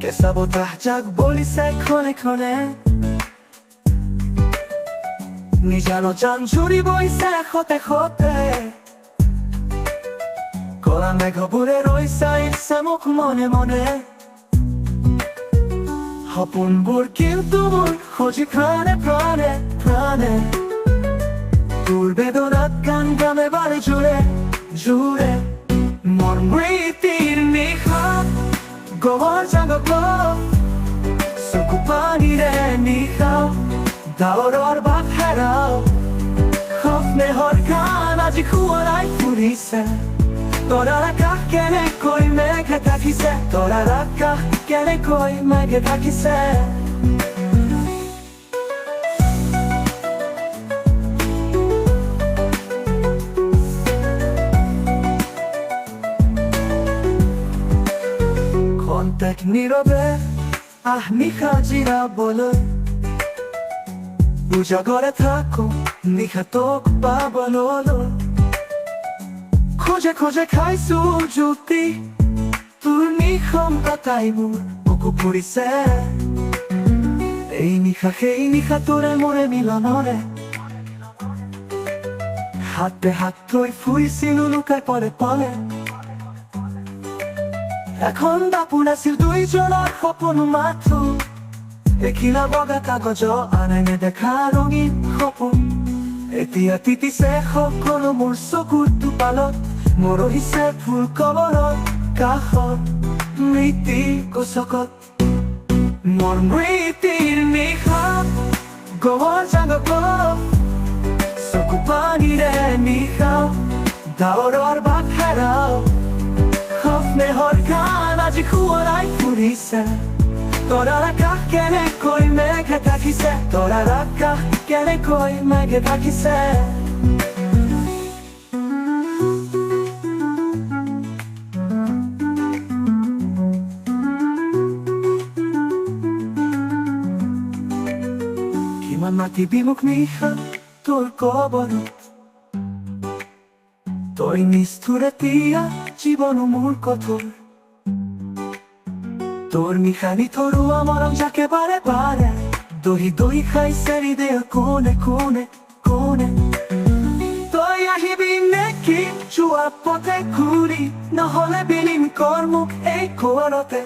কেঁচা বতাহ যাক বলিছে ক্ষণে ক্ষণে নিজানো জান জুৰি বৈছে এশতে এশতে কলা মেঘবোৰে ৰৈছে ইচ্ছা মোক মনে মনে সপোনবোৰ কিন্তু মোৰ খোজি প্ৰাণে প্ৰাণে প্ৰাণে তোৰ বেদনাত গান গাম এবাৰে জোৰে জোৰে মোৰ স্মৃতিৰ নিশাত গৱৰ জাগক চকু পানীৰে নিশাও ডাৱৰৰ বাট হেৰাও স্বপ্নেহৰ গান আজি সোঁৱৰাই ফুৰিছে তৰাৰ আকাশ কেনেকৈ মেঘে ঢাকিছে তৰাৰ আকাশ কেনেকৈ মেঘে ঢাকিছে খন্তেক নীৰৱে নিশা জিৰাবলৈ উজাগৰে থাকো নিশা তোক পাবলৈ খোজে খোজে খাইছো জুতি তোৰ নিশম তাই মোৰ বুকু ফুৰিছে এই নিশা সেই নিশা তোৰে মোৰে মিলনৰে হাতে হাত লৈ ফুৰিছিলো লুকাই পলে পলে এখন দাপোন আছিল দুইজনৰ সপোন মাথো দেখিলা বগা কাগজ আনে নেদেখা ৰঙীন সপোন এতিয়া তিতিছে সকলো মোৰ চকুৰ টোপালত মৰহিছে ফুল কৱৰৰ কাষত মৃত্যু কোচকত মোৰ স্মৃতিৰ নিশাত গৱৰ জাগক চকু পানীৰে নিশাও ডাৱৰৰ বাট হেৰাও স্বপ্নেহৰ গান আজি সোঁৱৰাই ফুৰিছে তৰাৰ আকাশ কেনেকৈ মেঘে ঢাকিছে তৰাৰ আকাশ কেনেকৈ মেঘে ঢাকিছে কিমান মাতিবি মোক নিশা তোৰ কৱৰত তই নিষ্ঠুৰ এতিয়া জীৱনো মোৰ কঠোৰ তোৰ নিশা নিথৰুৱা মৰম যাকে বাৰে বাৰে দহি দহি খাইছে হৃদয় কোনে কোনে কোনে তই আহিবি নেকি যোৱা পথে ঘূৰি নহলে বিলীন কৰ মোক এই কৱৰতে